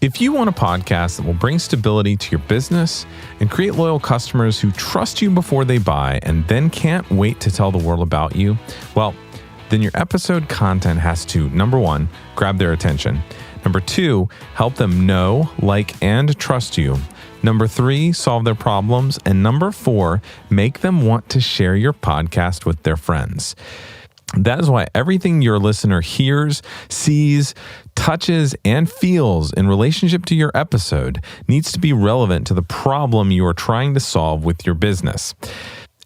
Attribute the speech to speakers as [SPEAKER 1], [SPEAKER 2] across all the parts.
[SPEAKER 1] If you want a podcast that will bring stability to your business and create loyal customers who trust you before they buy and then can't wait to tell the world about you, well, then your episode content has to, number one, grab their attention. Number two, help them know, like, and trust you. Number three, solve their problems. And number four, make them want to share your podcast with their friends. That is why everything your listener hears, sees, touches, and feels in relationship to your episode needs to be relevant to the problem you are trying to solve with your business.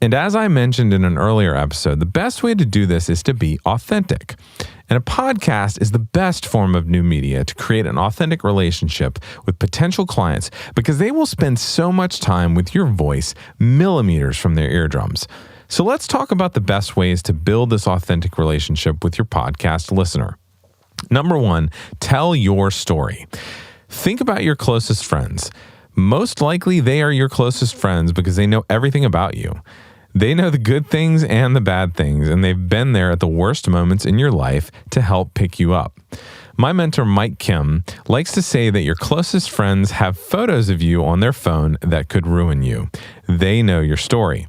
[SPEAKER 1] And as I mentioned in an earlier episode, the best way to do this is to be authentic. And a podcast is the best form of new media to create an authentic relationship with potential clients because they will spend so much time with your voice millimeters from their eardrums. So let's talk about the best ways to build this authentic relationship with your podcast listener. Number one, tell your story. Think about your closest friends. Most likely they are your closest friends because they know everything about you. They know the good things and the bad things, and they've been there at the worst moments in your life to help pick you up. My mentor, Mike Kim, likes to say that your closest friends have photos of you on their phone that could ruin you. They know your story.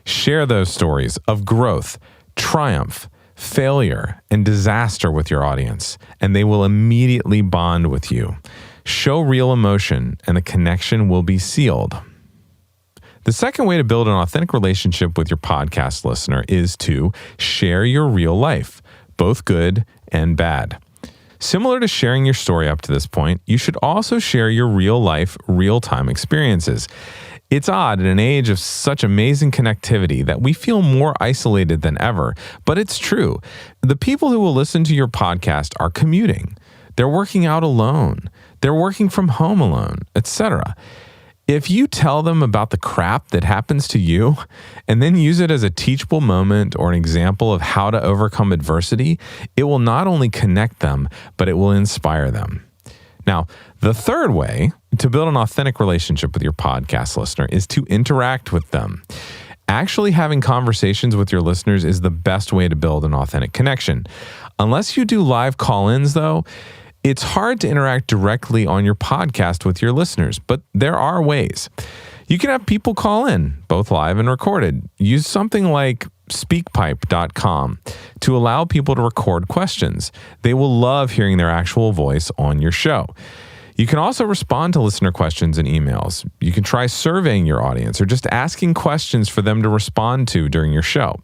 [SPEAKER 1] Share those stories of growth, triumph, failure, and disaster with your audience, and they will immediately bond with you. Show real emotion, and the connection will be sealed. The second way to build an authentic relationship with your podcast listener is to share your real life, both good and bad. Similar to sharing your story up to this point, you should also share your real life, real-time experiences. It's odd in an age of such amazing connectivity that we feel more isolated than ever, but it's true. The people who will listen to your podcast are commuting. They're working out alone. They're working from home alone, etc. If you tell them about the crap that happens to you and then use it as a teachable moment or an example of how to overcome adversity, it will not only connect them, but it will inspire them. Now, the third way to build an authentic relationship with your podcast listener is to interact with them. Actually having conversations with your listeners is the best way to build an authentic connection. Unless you do live call-ins, though, it's hard to interact directly on your podcast with your listeners, but there are ways. You can have people call in, both live and recorded. Use something like speakpipe.com to allow people to record questions. They will love hearing their actual voice on your show. You can also respond to listener questions in emails. You can try surveying your audience or just asking questions for them to respond to during your show.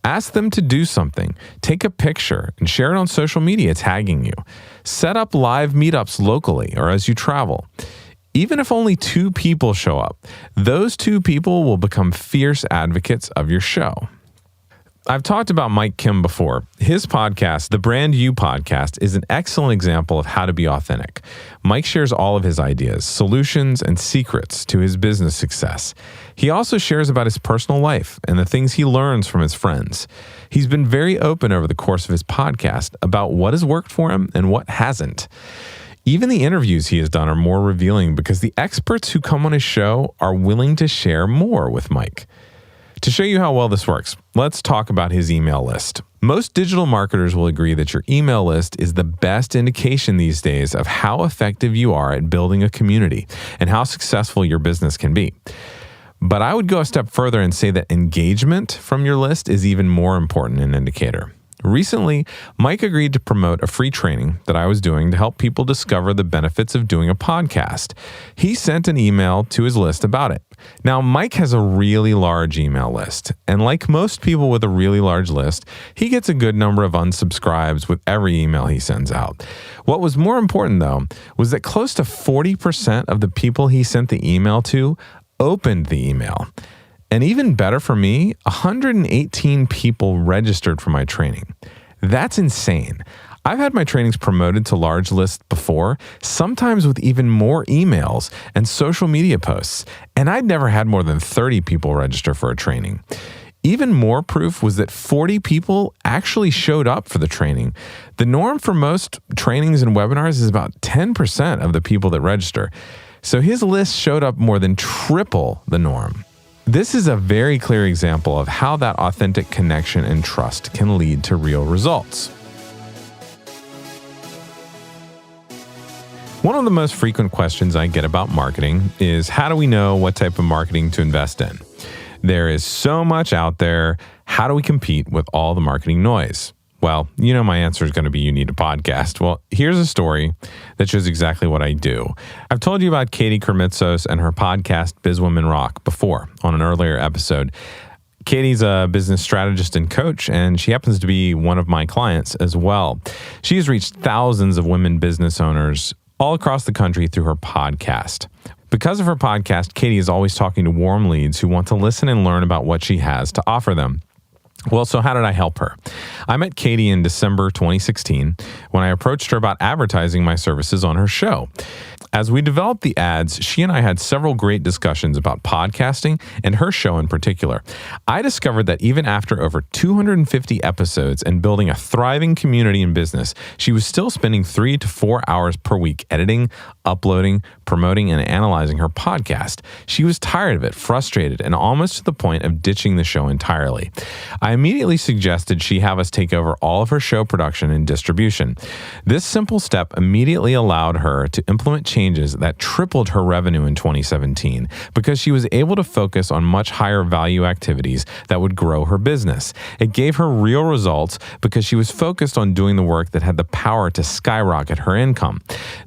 [SPEAKER 1] Ask them to do something. Take a picture and share it on social media tagging you. Set up live meetups locally or as you travel. Even if only 2 people show up, those 2 people will become fierce advocates of your show. I've talked about Mike Kim before. His podcast, the Brand You Podcast, is an excellent example of how to be authentic. Mike shares all of his ideas, solutions, and secrets to his business success. He also shares about his personal life and the things he learns from his friends. He's been very open over the course of his podcast about what has worked for him and what hasn't. Even the interviews he has done are more revealing because the experts who come on his show are willing to share more with Mike. To show you how well this works, let's talk about his email list. Most digital marketers will agree that your email list is the best indication these days of how effective you are at building a community and how successful your business can be. But I would go a step further and say that engagement from your list is even more important an indicator. Recently, Mike agreed to promote a free training that I was doing to help people discover the benefits of doing a podcast. He sent an email to his list about it. Now, Mike has a really large email list, and like most people with a really large list, he gets a good number of unsubscribes with every email he sends out. What was more important, though, was that close to 40% of the people he sent the email to opened the email. And even better for me, 118 people registered for my training. That's insane. I've had my trainings promoted to large lists before, sometimes with even more emails and social media posts, and I'd never had more than 30 people register for a training. Even more proof was that 40 people actually showed up for the training. The norm for most trainings and webinars is about 10% of the people that register. So his list showed up more than triple the norm. This is a very clear example of how that authentic connection and trust can lead to real results. One of the most frequent questions I get about marketing is, how do we know what type of marketing to invest in? There is so much out there. How do we compete with all the marketing noise? Well, you know my answer is going to be you need a podcast. Well, here's a story that shows exactly what I do. I've told you about Katie Kermitsos and her podcast, Biz Women Rock, before on an earlier episode. Katie's a business strategist and coach, and she happens to be one of my clients as well. She has reached thousands of women business owners all across the country through her podcast. Because of her podcast, Katie is always talking to warm leads who want to listen and learn about what she has to offer them. Well, so how did I help her? I met Katie in December 2016 when I approached her about advertising my services on her show. As we developed the ads, she and I had several great discussions about podcasting and her show in particular. I discovered that even after over 250 episodes and building a thriving community in business, she was still spending 3 to 4 hours per week editing, uploading, promoting, and analyzing her podcast. She was tired of it, frustrated, and almost to the point of ditching the show entirely. I immediately suggested she have us take over all of her show production and distribution. This simple step immediately allowed her to implement changes that tripled her revenue in 2017 because she was able to focus on much higher value activities that would grow her business. It gave her real results because she was focused on doing the work that had the power to skyrocket her income.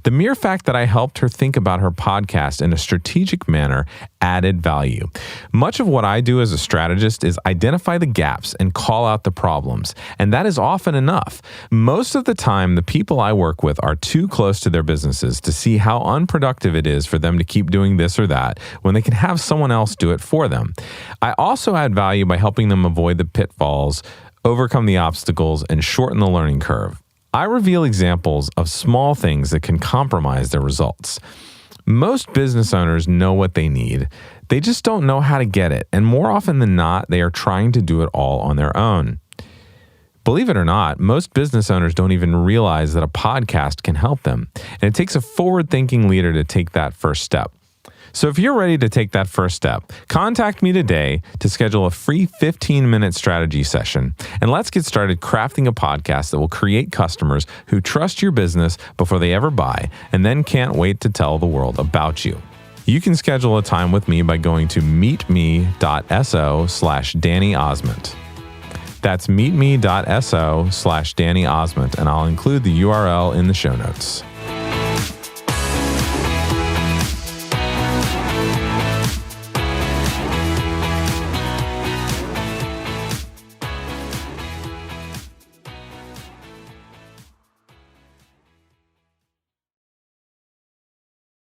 [SPEAKER 1] The mere fact that I helped her think about her podcast in a strategic manner added value. Much of what I do as a strategist is identify the gaps and call out the problems, and that is often enough. Most of the time, the people I work with are too close to their businesses to see how unproductive it is for them to keep doing this or that when they can have someone else do it for them. I also add value by helping them avoid the pitfalls, overcome the obstacles, and shorten the learning curve. I reveal examples of small things that can compromise their results. Most business owners know what they need. They just don't know how to get it, and more often than not, they are trying to do it all on their own. Believe it or not, most business owners don't even realize that a podcast can help them, and it takes a forward-thinking leader to take that first step. So if you're ready to take that first step, contact me today to schedule a free 15-minute strategy session, and let's get started crafting a podcast that will create customers who trust your business before they ever buy, and then can't wait to tell the world about you. You can schedule a time with me by going to meetme.so/Danny Osment. That's meetme.so/Danny Osment, and I'll include the URL in the show notes.